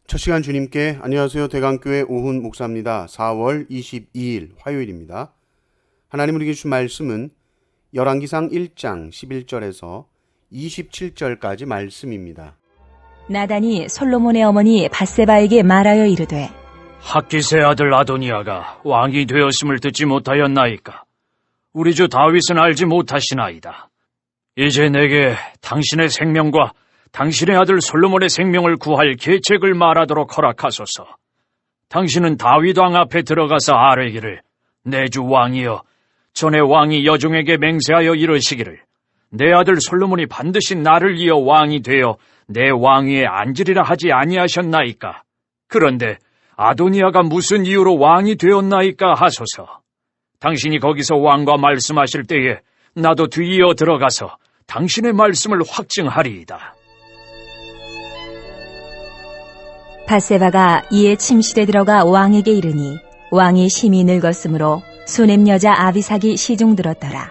첫 시간 주님께 안녕하세요. 대강교회 오훈 목사입니다. 4월 22일 화요일입니다. 하나님 우리에게 주신 말씀은 열왕기상 1장 11절에서 27절까지 말씀입니다. 나단이 솔로몬의 어머니 밧세바에게 말하여 이르되 핫깃의 아들 아도니아가 왕이 되었음을 듣지 못하였나이까? 우리 주 다윗은 알지 못하시나이다. 이제 내게 당신의 생명과 당신의 아들 솔로몬의 생명을 구할 계책을 말하도록 허락하소서. 당신은 다윗 왕 앞에 들어가서 아뢰기를 내 주 왕이여, 전에 왕이 여종에게 맹세하여 이르시기를 내 아들 솔로몬이 반드시 나를 이어 왕이 되어 내 왕위에 앉으리라 하지 아니하셨나이까? 그런데 아도니아가 무슨 이유로 왕이 되었나이까 하소서. 당신이 거기서 왕과 말씀하실 때에 나도 뒤이어 들어가서 당신의 말씀을 확증하리이다. 밧세바가 이에 침실에 들어가 왕에게 이르니 왕이 심히 늙었으므로 수넴 여자 아비삭이 시중 들었더라.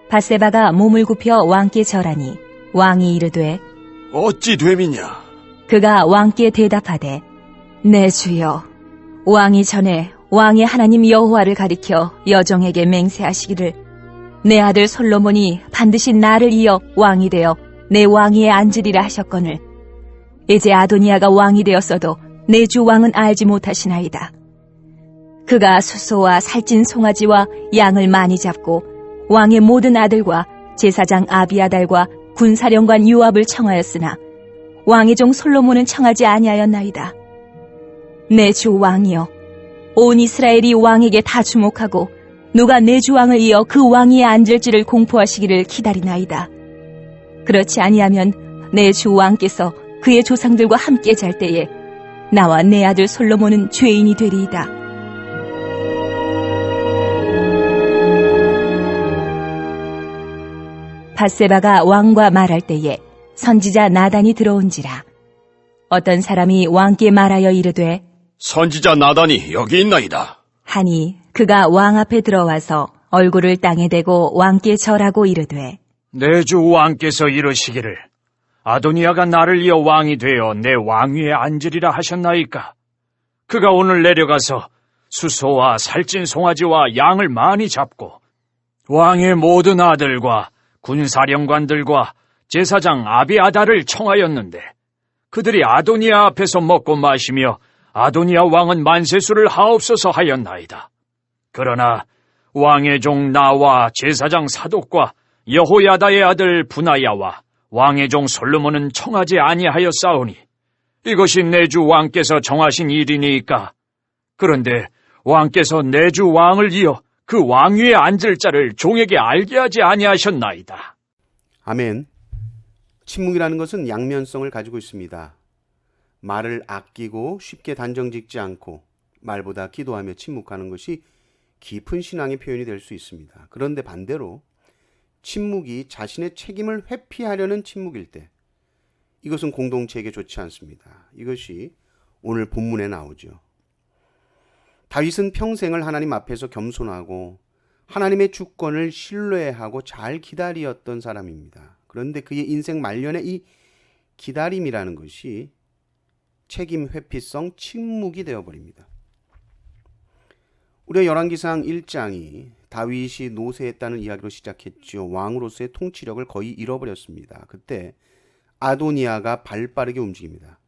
밧세바가 몸을 굽혀 왕께 절하니 왕이 이르되 어찌 됨이냐? 그가 왕께 대답하되 내 주여, 왕이 전에 왕의 하나님 여호와를 가리켜 여종에게 맹세하시기를 내 아들 솔로몬이 반드시 나를 이어 왕이 되어 내 왕위에 앉으리라 하셨거늘 이제 아도니아가 왕이 되었어도 내 주 왕은 알지 못하시나이다. 그가 수소와 살찐 송아지와 양을 많이 잡고 왕의 모든 아들과 제사장 아비아달과 군사령관 요압을 청하였으나 왕의 종 솔로몬은 청하지 아니하였나이다. 내 주 왕이여, 온 이스라엘이 왕에게 다 주목하고 누가 내 주 왕을 이어 그 왕위에 앉을지를 공포하시기를 기다리나이다. 그렇지 아니하면 내 주 왕께서 그의 조상들과 함께 잘 때에 나와 내 아들 솔로몬은 죄인이 되리이다. 밧세바가 왕과 말할 때에 선지자 나단이 들어온지라. 어떤 사람이 왕께 말하여 이르되 선지자 나단이 여기 있나이다. 하니 그가 왕 앞에 들어와서 얼굴을 땅에 대고 왕께 절하고 이르되 내 주 왕께서 이르시기를 아도니아가 나를 이어 왕이 되어 내 왕위에 앉으리라 하셨나이까? 그가 오늘 내려가서 수소와 살찐 송아지와 양을 많이 잡고 왕의 모든 아들과 군사령관들과 제사장 아비아달을 청하였는데 그들이 아도니아 앞에서 먹고 마시며 아도니아 왕은 만세수를 하옵소서 하였나이다. 그러나 왕의 종 나와 제사장 사독과 여호야다의 아들 분하야와 왕의 종 솔로몬은 청하지 아니하였사오니 이것이 내 주 왕께서 정하신 일이니까. 그런데 왕께서 내 주 왕을 이어 그 왕위에 앉을 자를 종에게 알게 하지 아니하셨나이다. 아멘. 침묵이라는 것은 양면성을 가지고 있습니다. 말을 아끼고 쉽게 단정 짓지 않고 말보다 기도하며 침묵하는 것이 깊은 신앙의 표현이 될 수 있습니다. 그런데 반대로 침묵이 자신의 책임을 회피하려는 침묵일 때 이것은 공동체에게 좋지 않습니다. 이것이 오늘 본문에 나오죠. 다윗은 평생을 하나님 앞에서 겸손하고 하나님의 주권을 신뢰하고 잘 기다리었던 사람입니다. 그런데 그의 인생 말년에 이 기다림이라는 것이 책임 회피성 침묵이 되어버립니다. 우리가 열왕기상 1장이 다윗이 노쇠했다는 이야기로 시작했죠. 왕으로서의 통치력을 거의 잃어버렸습니다. 그때 아도니아가 발빠르게 움직입니다.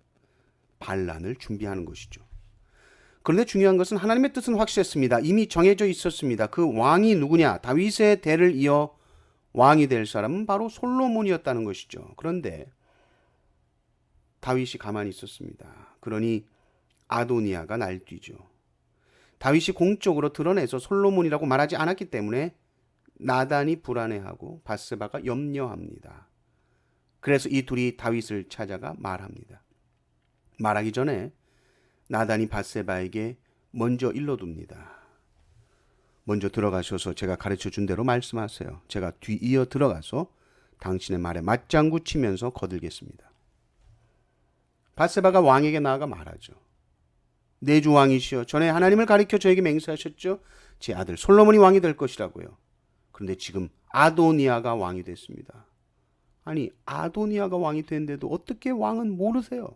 반란을 준비하는 것이죠. 그런데 중요한 것은 하나님의 뜻은 확실했습니다. 이미 정해져 있었습니다. 그 왕이 누구냐? 다윗의 대를 이어 왕이 될 사람은 바로 솔로몬이었다는 것이죠. 그런데 다윗이 가만히 있었습니다. 그러니 아도니아가 날뛰죠. 다윗이 공적으로 드러내서 솔로몬이라고 말하지 않았기 때문에 나단이 불안해하고 밧세바가 염려합니다. 그래서 이 둘이 다윗을 찾아가 말합니다. 말하기 전에 나단이 밧세바에게 먼저 일러둡니다. 먼저 들어가셔서 제가 가르쳐 준 대로 말씀하세요. 제가 뒤이어 들어가서 당신의 말에 맞장구 치면서 거들겠습니다. 밧세바가 왕에게 나아가 말하죠. 내 주 왕이시여, 전에 하나님을 가리켜 저에게 맹세하셨죠. 제 아들 솔로몬이 왕이 될 것이라고요. 그런데 지금 아도니아가 왕이 됐습니다. 아니, 아도니아가 왕이 됐는데도 어떻게 왕은 모르세요?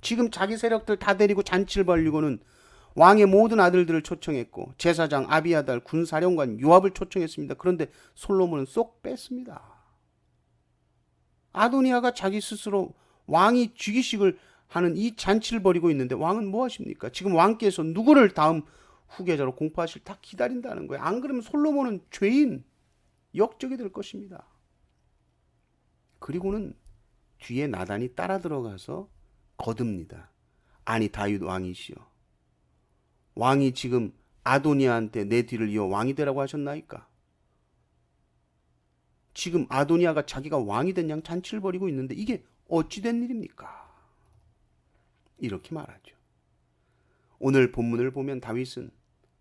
지금 자기 세력들 다 데리고 잔치를 벌리고는 왕의 모든 아들들을 초청했고 제사장 아비아달, 군사령관 요압을 초청했습니다. 그런데 솔로몬은 쏙 뺐습니다. 아도니아가 자기 스스로 왕이 즉위식을 하는 이 잔치를 벌이고 있는데 왕은 뭐 하십니까? 지금 왕께서 누구를 다음 후계자로 공포하실 다 기다린다는 거예요. 안 그러면 솔로몬은 죄인, 역적이 될 것입니다. 그리고는 뒤에 나단이 따라 들어가서 거듭니다. 아니, 다윗 왕이시여, 왕이 지금 아도니아한테 내 뒤를 이어 왕이 되라고 하셨나이까? 지금 아도니아가 자기가 왕이 된 양 잔치를 벌이고 있는데 이게 어찌 된 일입니까? 이렇게 말하죠. 오늘 본문을 보면 다윗은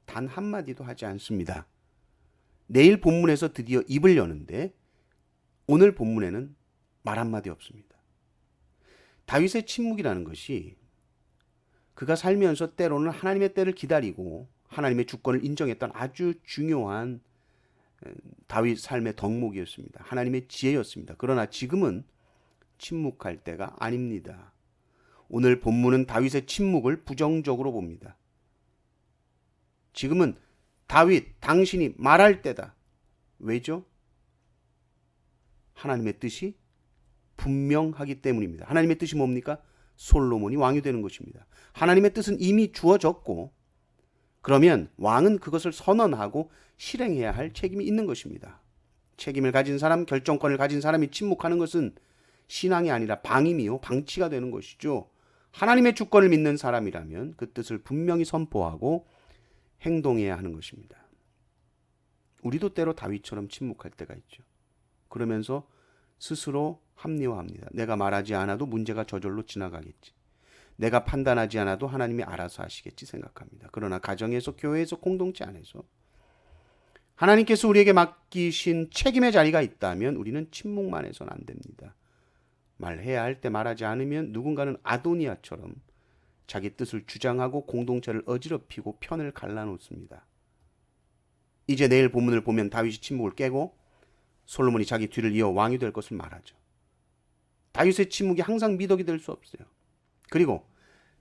단 한마디도 하지 않습니다. 내일 본문에서 드디어 입을 여는데 오늘 본문에는 말 한마디 없습니다. 다윗의 침묵이라는 것이 그가 살면서 때로는 하나님의 때를 기다리고 하나님의 주권을 인정했던 아주 중요한 다윗 삶의 덕목이었습니다. 하나님의 지혜였습니다. 그러나 지금은 침묵할 때가 아닙니다. 오늘 본문은 다윗의 침묵을 부정적으로 봅니다. 지금은 다윗, 당신이 말할 때다. 왜죠? 하나님의 뜻이 분명하기 때문입니다. 하나님의 뜻이 뭡니까? 솔로몬이 왕이 되는 것입니다. 하나님의 뜻은 이미 주어졌고 그러면 왕은 그것을 선언하고 실행해야 할 책임이 있는 것입니다. 책임을 가진 사람, 결정권을 가진 사람이 침묵하는 것은 신앙이 아니라 방임이요, 방치가 되는 것이죠. 하나님의 주권을 믿는 사람이라면 그 뜻을 분명히 선포하고 행동해야 하는 것입니다. 우리도 때로 다윗처럼 침묵할 때가 있죠. 그러면서 스스로 합리화합니다. 내가 말하지 않아도 문제가 저절로 지나가겠지. 내가 판단하지 않아도 하나님이 알아서 하시겠지 생각합니다. 그러나 가정에서, 교회에서, 공동체 안에서 하나님께서 우리에게 맡기신 책임의 자리가 있다면 우리는 침묵만 해서는 안 됩니다. 말해야 할 때 말하지 않으면 누군가는 아도니아처럼 자기 뜻을 주장하고 공동체를 어지럽히고 편을 갈라놓습니다. 이제 내일 본문을 보면 다윗이 침묵을 깨고 솔로몬이 자기 뒤를 이어 왕이 될 것을 말하죠. 다윗의 침묵이 항상 미덕이 될 수 없어요. 그리고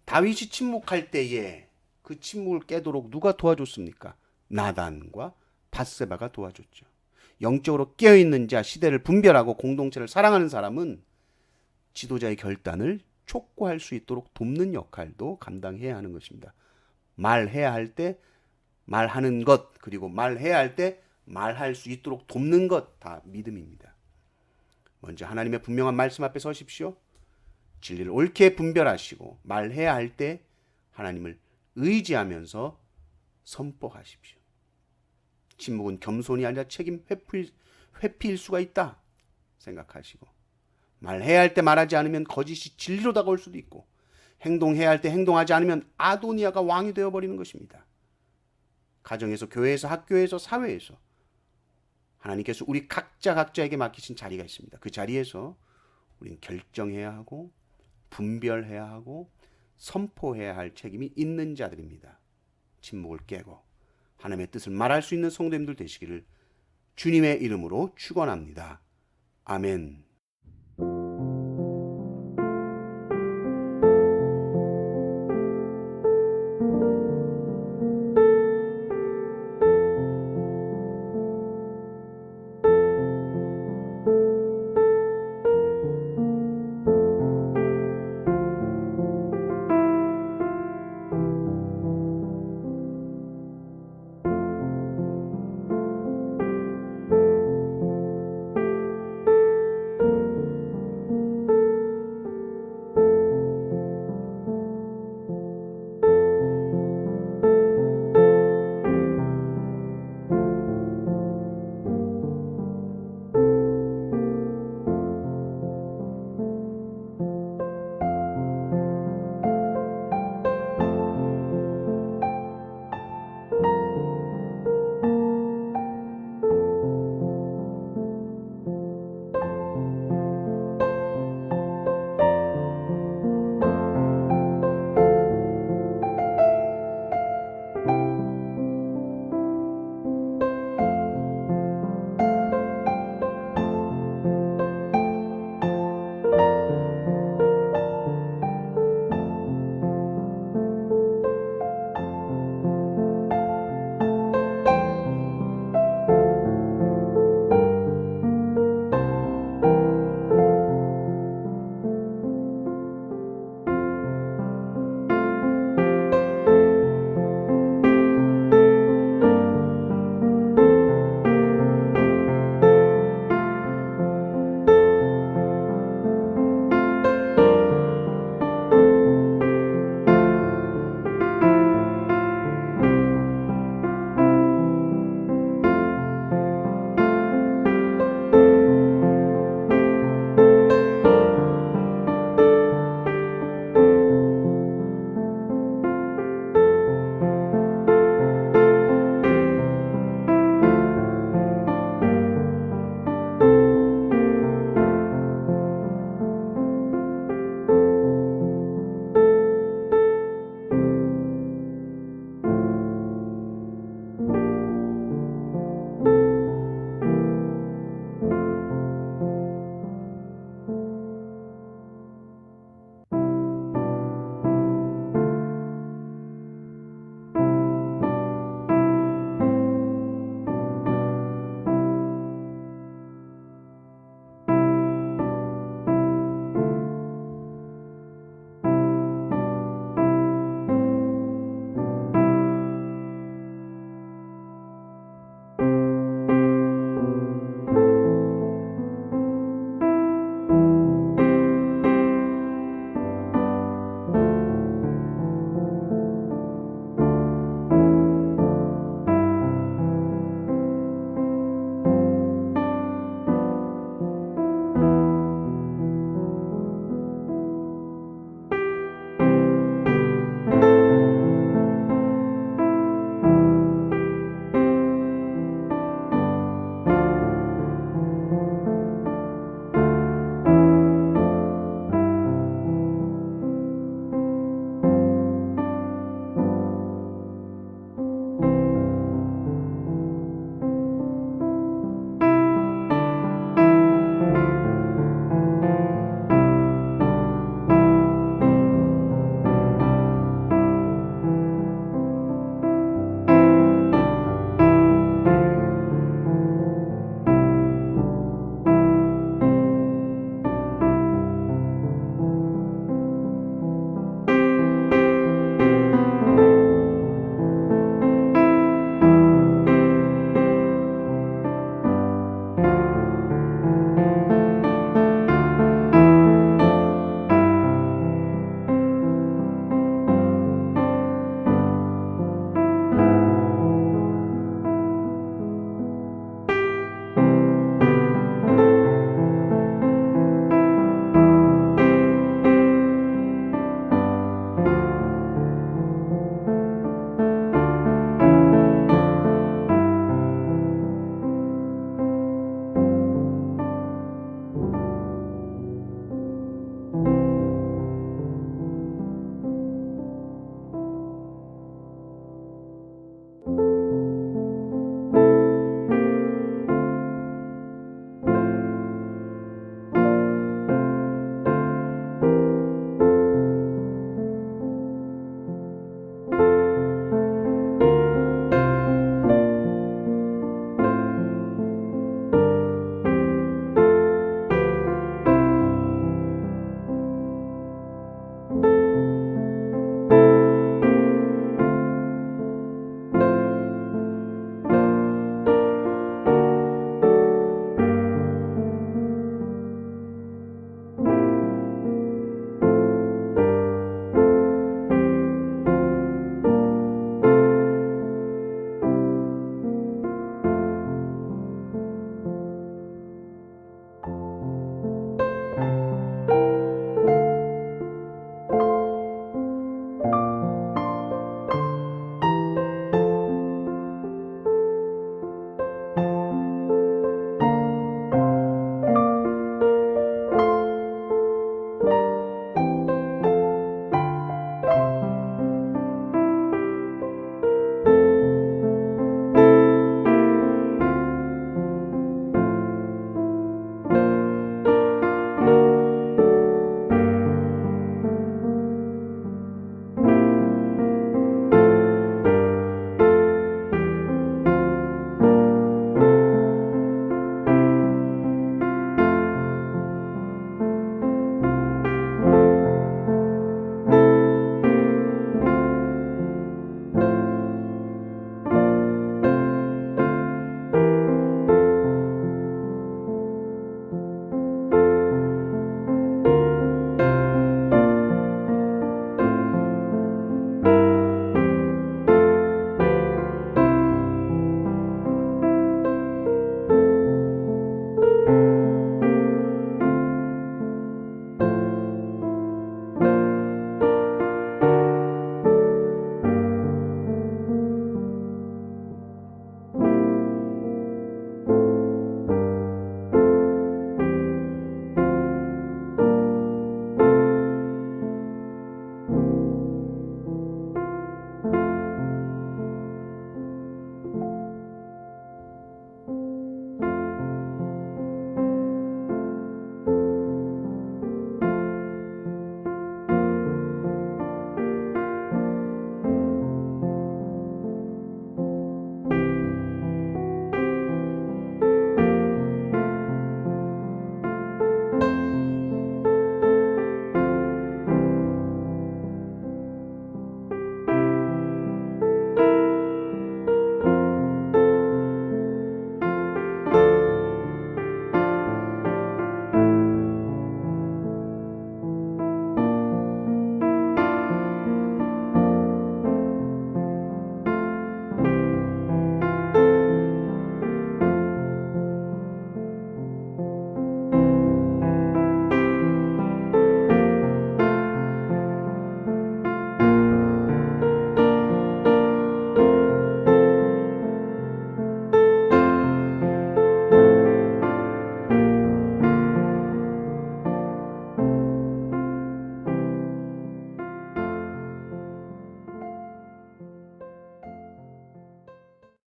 다윗이 침묵할 때에 그 침묵을 깨도록 누가 도와줬습니까? 나단과 밧세바가 도와줬죠. 영적으로 깨어있는 자, 시대를 분별하고 공동체를 사랑하는 사람은 지도자의 결단을 촉구할 수 있도록 돕는 역할도 감당해야 하는 것입니다. 말해야 할 때 말하는 것, 그리고 말해야 할 때 말할 수 있도록 돕는 것, 다 믿음입니다. 먼저 하나님의 분명한 말씀 앞에 서십시오. 진리를 옳게 분별하시고 말해야 할 때 하나님을 의지하면서 선포하십시오. 침묵은 겸손이 아니라 책임 회피일 수가 있다 생각하시고, 말해야 할 때 말하지 않으면 거짓이 진리로 다가올 수도 있고, 행동해야 할 때 행동하지 않으면 아도니아가 왕이 되어버리는 것입니다. 가정에서, 교회에서, 학교에서, 사회에서 하나님께서 우리 각자에게 맡기신 자리가 있습니다. 그 자리에서 우리는 결정해야 하고 분별해야 하고 선포해야 할 책임이 있는 자들입니다. 침묵을 깨고 하나님의 뜻을 말할 수 있는 성도님들 되시기를 주님의 이름으로 축원합니다. 아멘.